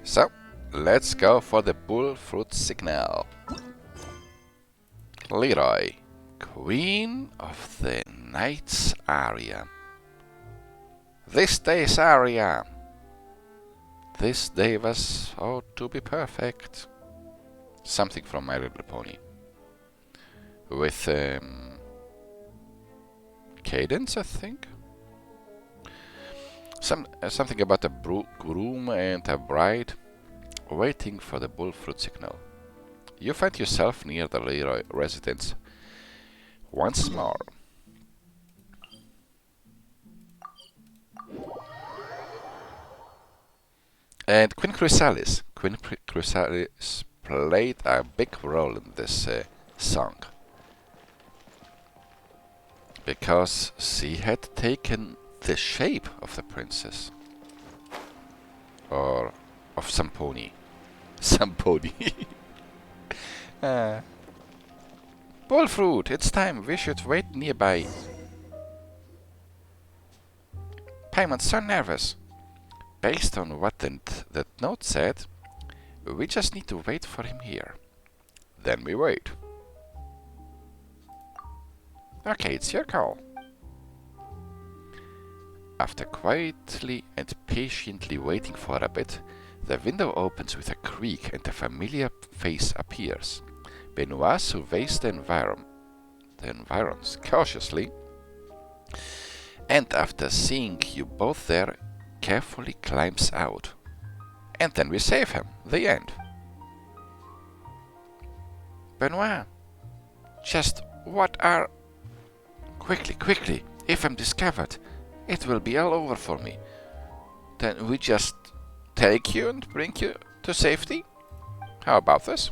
So, let's go for the bull fruit signal. Leroy, Queen of the Night's area. This day's area. This day was ought to be perfect. Something from My Little Pony. With cadence, I think. Something about a groom and a bride waiting for the bull fruit signal. You find yourself near the Leroy residence once more. And Queen Chrysalis. Queen Chrysalis played a big role in this song. Because she had taken the shape of the princess. Or of some pony. Some pony. Bullfruit, it's time. We should wait nearby. Paimon's so nervous. Based on what that note said, we just need to wait for him here. Then we wait. Okay, it's your call. After quietly and patiently waiting for a bit, the window opens with a creak and a familiar face appears. Benoit surveys the environs cautiously, and after seeing you both there, carefully climbs out. And then we save him. The end. Benoit, just what are... Quickly, if I'm discovered, it will be all over for me. Then we just take you and bring you to safety? How about this?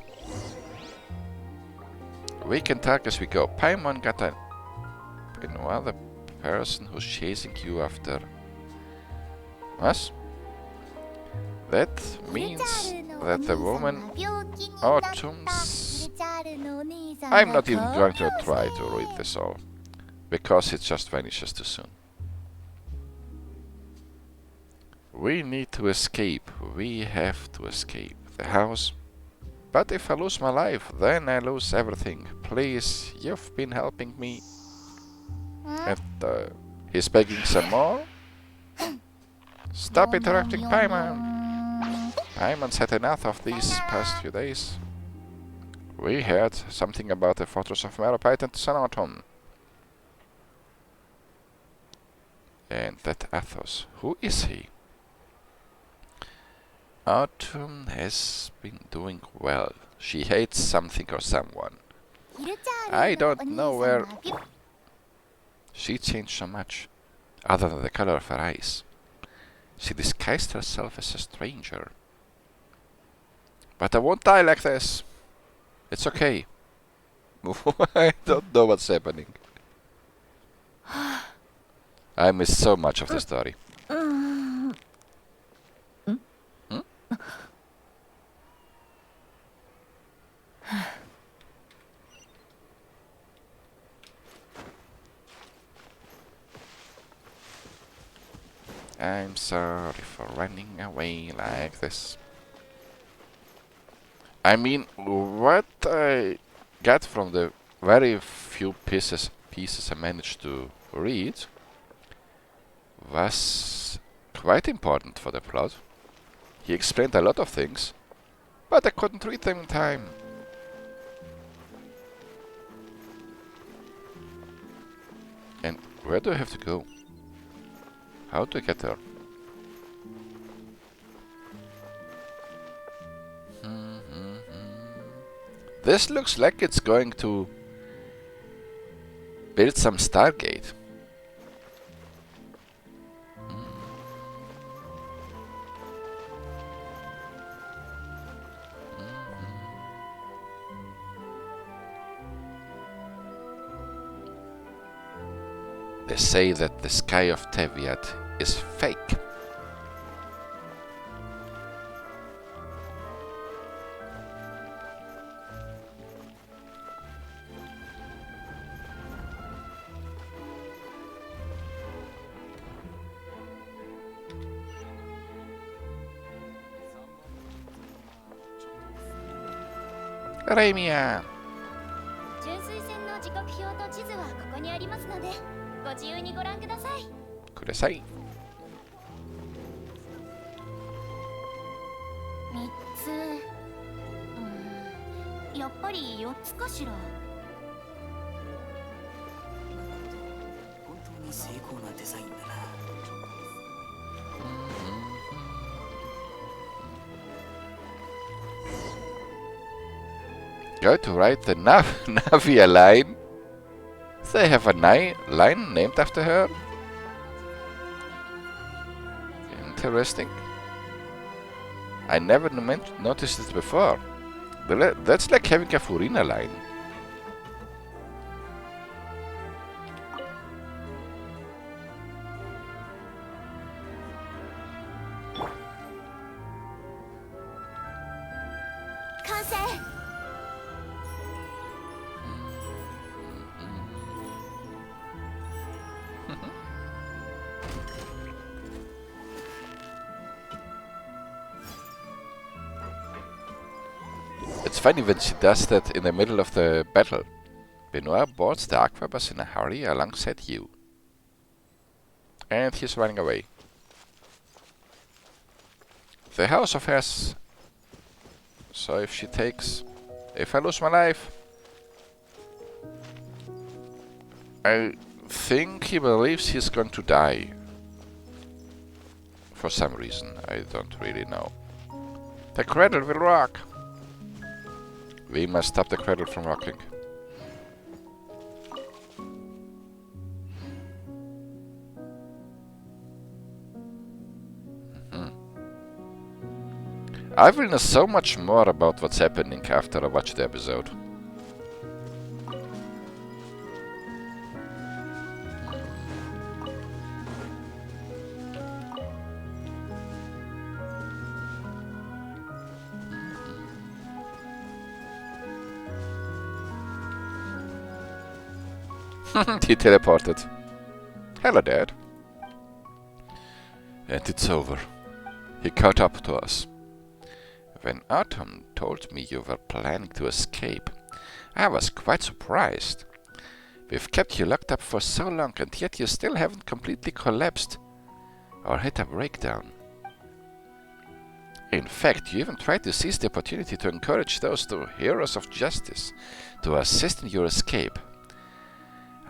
We can talk as we go. Paimon got Benoit, the person who's chasing you after us? That means that the woman Autumn's... I'm not even going to try to read this all, because it just vanishes too soon. We need to escape. We have to escape the house. But if I lose my life, then I lose everything. Please, you've been helping me. And he's begging some more. Stop interrupting Paimon. Paimon's had enough of these past few days. We heard something about the fortress of Meropite and Sonaton. And that Athos, who is he? Autumn has been doing well. She hates something or someone. I don't know where... She changed so much, other than the color of her eyes. She disguised herself as a stranger. But I won't die like this. It's okay. I don't know what's happening. I missed so much of the story. I'm sorry for running away like this. I mean, what I got from the very few pieces I managed to read was quite important for the plot. He explained a lot of things, but I couldn't read them in time. And where do I have to go? How do I get there? This looks like it's going to build some Stargate. They say that the sky of Teviat is fake. Raimia! 純粋船の時刻表と地図はここにありますので、ご自由にご覧ください。Kudasai. 3つ、やっぱり4つかしら。本当に成功なデザインだな。Go to write the Navia line. They have a line named after her. Interesting. I never noticed it before. That's like having a Furina line. It's funny when she does that in the middle of the battle. Benoit boards the Aquabus in a hurry alongside you. And he's running away. The house of hers. So if I lose my life, I think he believes he's going to die. For some reason, I don't really know. The cradle will rock. We must stop the cradle from rocking. I will know so much more about what's happening after I watch the episode. He teleported. Hello, Dad. And it's over. He caught up to us. When Autumn told me you were planning to escape, I was quite surprised. We've kept you locked up for so long, and yet you still haven't completely collapsed or hit a breakdown. In fact, you even tried to seize the opportunity to encourage those two heroes of justice to assist in your escape.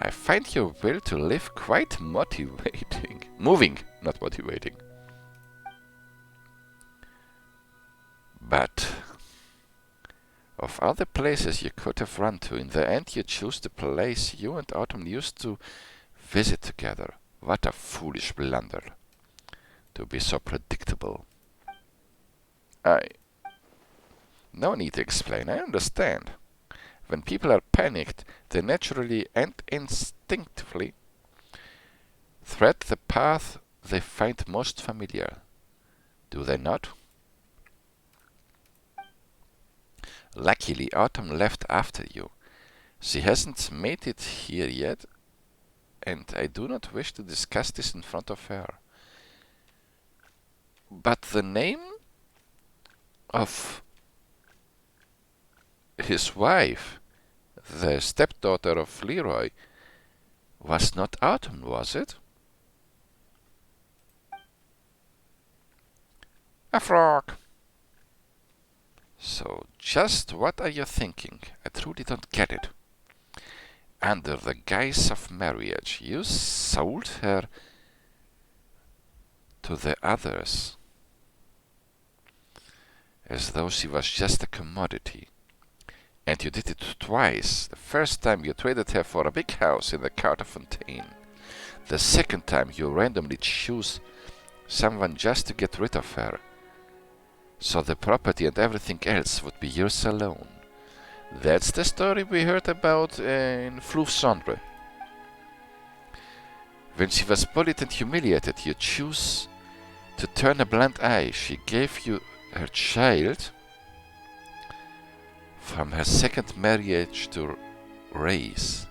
I find your will to live quite motivating. Moving, not motivating. But of all the places you could have run to, in the end you choose the place you and Autumn used to visit together. What a foolish blunder. To be so predictable. No need to explain, I understand. When people are panicked, they naturally and instinctively thread the path they find most familiar. Do they not? Luckily, Autumn left after you. She hasn't made it here yet, and I do not wish to discuss this in front of her. But the name of his wife, the stepdaughter of Leroy, was not Autumn, was it? A frog. So, just what are you thinking? I truly don't get it. Under the guise of marriage, you sold her to the others, as though she was just a commodity. And you did it twice. The first time you traded her for a big house in the Carter Fontaine. The second time you randomly choose someone just to get rid of her, so the property and everything else would be yours alone. That's the story we heard about in Fleuve Cendre. When she was bullied and humiliated, you choose to turn a blind eye. She gave you her child from her second marriage to raise.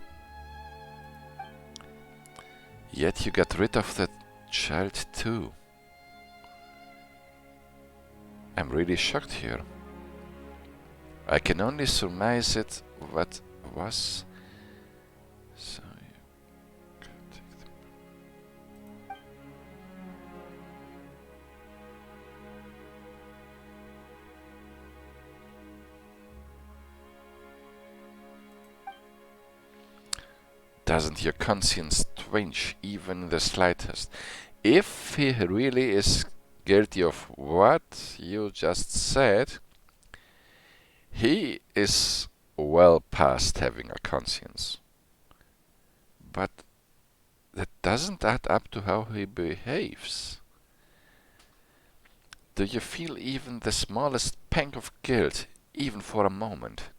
Yet you got rid of that child too. I'm really shocked here. I can only surmise it what was. So you can take them. Doesn't your conscience twinge even the slightest? If he really is guilty of what you just said, he is well past having a conscience. But that doesn't add up to how he behaves. Do you feel even the smallest pang of guilt, even for a moment?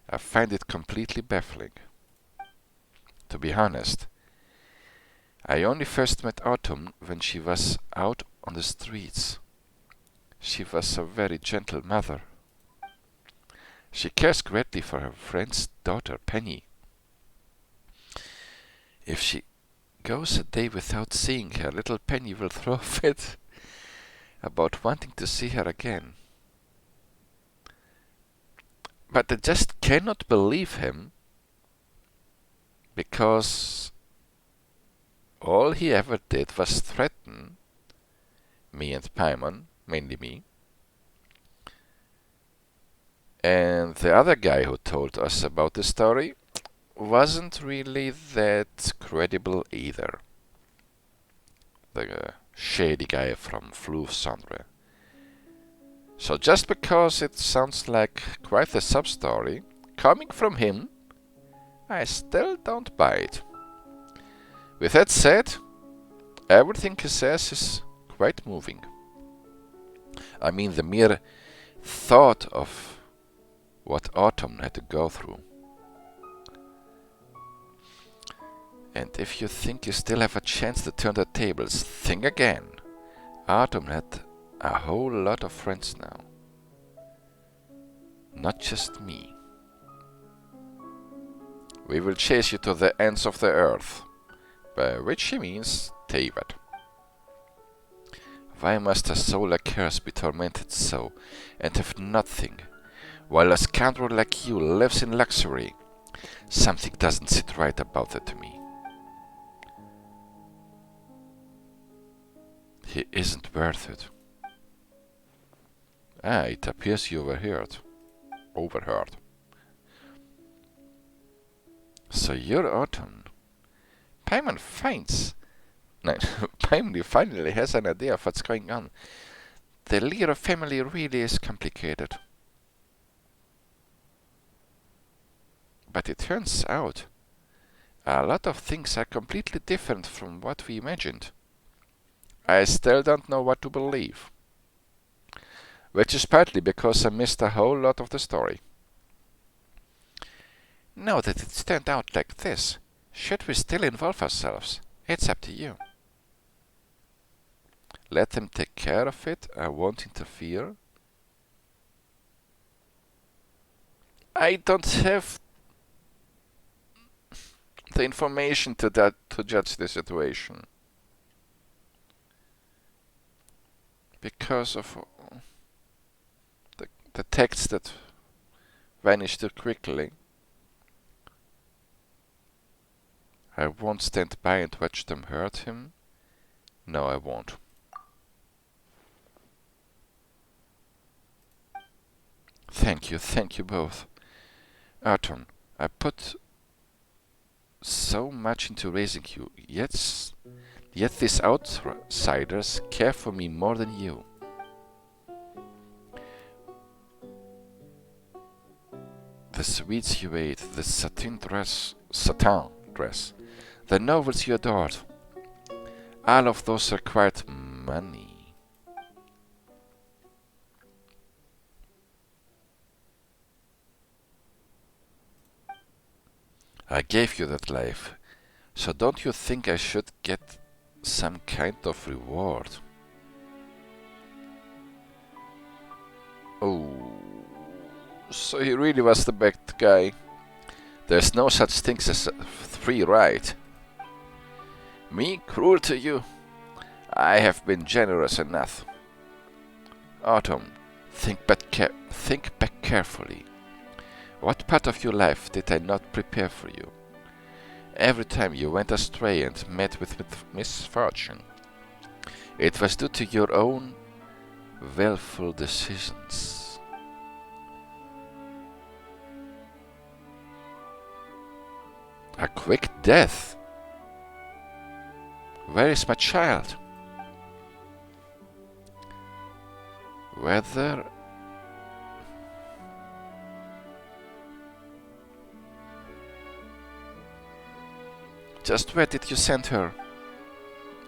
I find it completely baffling. To be honest, I only first met Autumn when she was out on the streets. She was a very gentle mother. She cares greatly for her friend's daughter, Penny. If she goes a day without seeing her, little Penny will throw a fit about wanting to see her again. But I just cannot believe him, because all he ever did was threaten me and Paimon, mainly me, and the other guy who told us about the story wasn't really that credible either. The shady guy from Floufcendre. So just because it sounds like quite a sub-story, coming from him, I still don't buy it. With that said, everything he says is quite moving. I mean, the mere thought of what Autumn had to go through. And if you think you still have a chance to turn the tables, think again. Autumn had a whole lot of friends now. Not just me. We will chase you to the ends of the earth, by which he means Teyvat. Why must a soul like hers be tormented so, and have nothing, while a scoundrel like you lives in luxury? Something doesn't sit right about that to me. He isn't worth it. It appears you overheard. So you're Autumn. Paimon finds... No, Paimon finally has an idea of what's going on. The Lyra family really is complicated. But it turns out a lot of things are completely different from what we imagined. I still don't know what to believe. Which is partly because I missed a whole lot of the story. Now that it's turned out like this, should we still involve ourselves? It's up to you. Let them take care of it. I won't interfere. I don't have the information to judge the situation. Because of the text that vanished too quickly. I won't stand by and watch them hurt him. No, I won't. Thank you both. Autumn, I put so much into raising you, yet these outsiders care for me more than you. The sweets you ate, the satin dress, the novels you adored, all of those required money. I gave you that life, so don't you think I should get some kind of reward? Oh, so he really was the bad guy. There's no such thing as a free ride. Me, cruel to you? I have been generous enough. Autumn, Think back carefully. What part of your life did I not prepare for you? Every time you went astray and met with misfortune, it was due to your own willful decisions. A quick death? Where is my child? Whether just where did you send her?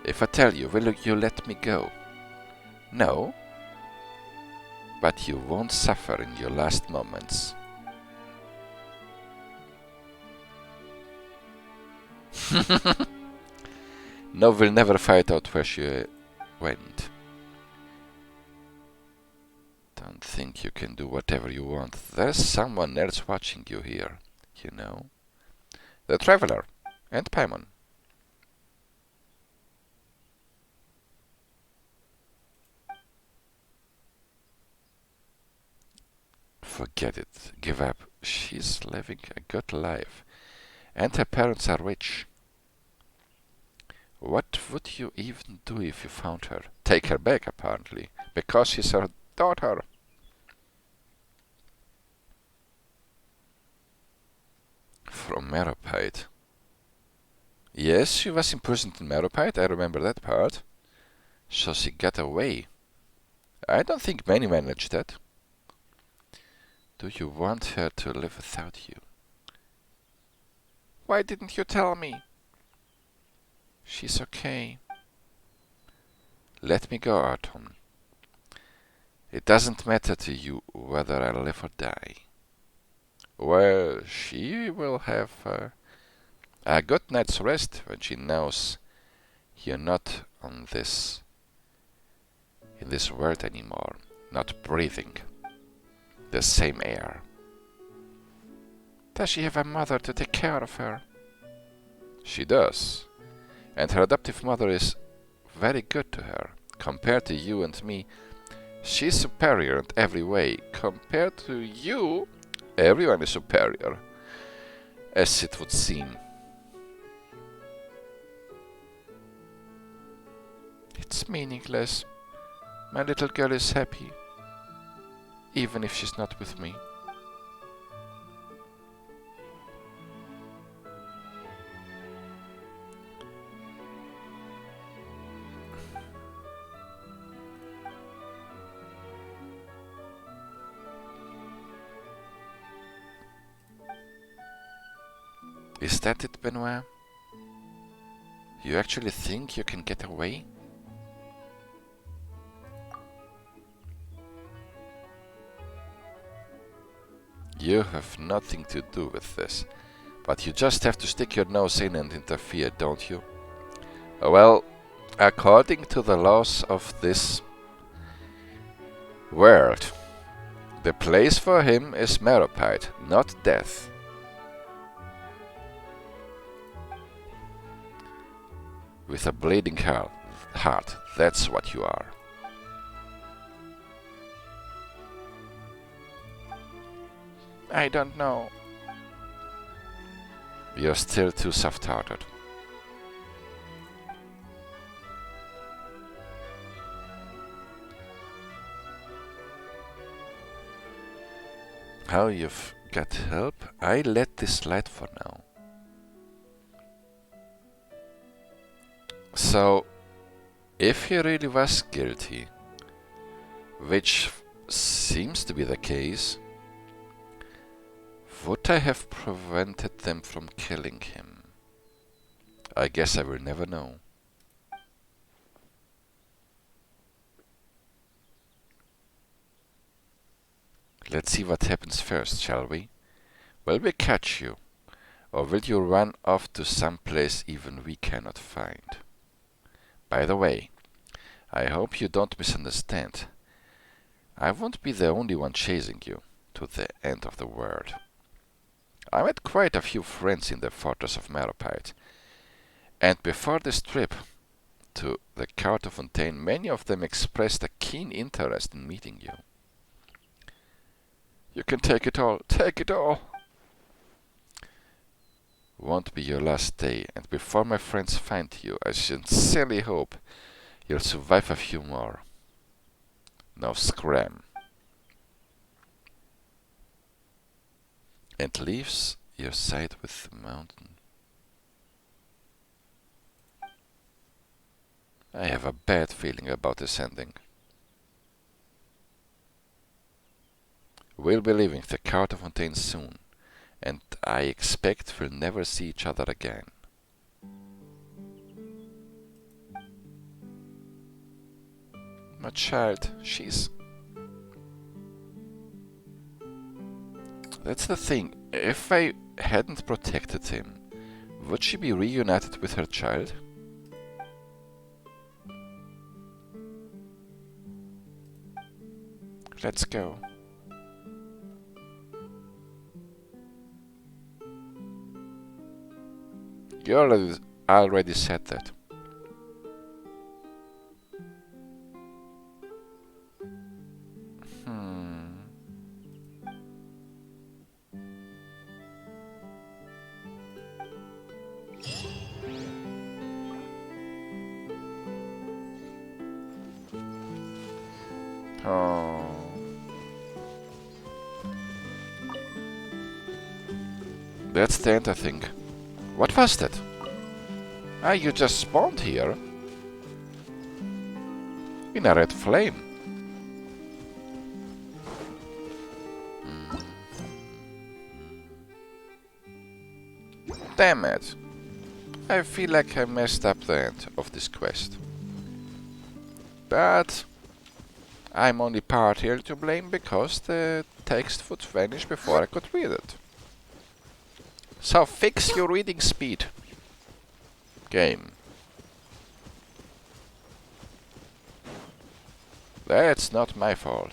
If I tell you, will you let me go? No, but you won't suffer in your last moments. No, we'll never find out where she went. Don't think you can do whatever you want. There's someone else watching you here, you know. The Traveler and Paimon. Forget it. Give up. She's living a good life. And her parents are rich. What would you even do if you found her? Take her back, apparently. Because she's her daughter. From Meropide. Yes, she was imprisoned in Meropide. I remember that part. So she got away. I don't think many managed that. Do you want her to live without you? Why didn't you tell me? She's okay. Let me go, Arton. It doesn't matter to you whether I live or die. Well, she will have a good night's rest when she knows you're not in this world anymore, not breathing the same air. Does she have a mother to take care of her? She does. And her adoptive mother is very good to her. Compared to you and me, she's superior in every way. Compared to you, everyone is superior, as it would seem. It's meaningless. My little girl is happy, even if she's not with me. Is that it, Benoit? You actually think you can get away? You have nothing to do with this, but you just have to stick your nose in and interfere, don't you? Well, according to the laws of this world, the place for him is Meropide, not death. With a bleeding heart, that's what you are. I don't know. You're still too soft-hearted. How you've got help? I let this slide for now. So, if he really was guilty, which seems to be the case, would I have prevented them from killing him? I guess I will never know. Let's see what happens first, shall we? Will we catch you, or will you run off to some place even we cannot find? By the way, I hope you don't misunderstand. I won't be the only one chasing you to the end of the world. I met quite a few friends in the fortress of Meropide, and before this trip to the Cartefontaine, many of them expressed a keen interest in meeting you. You can take it all. Take it all. Won't be your last day, and before my friends find you, I sincerely hope you'll survive a few more. Now scram. And leaves your side with the mountain. I have a bad feeling about this ending. We'll be leaving the Carter soon, and I expect we'll never see each other again. My child, she's... That's the thing, if I hadn't protected him, would she be reunited with her child? Let's go. You already said that. Oh. That's the end, I think. What was that? Ah, you just spawned here. In a red flame. Damn it. I feel like I messed up the end of this quest. But I'm only partially to blame because the text would vanish before I could read it. So fix your reading speed. Game. That's not my fault.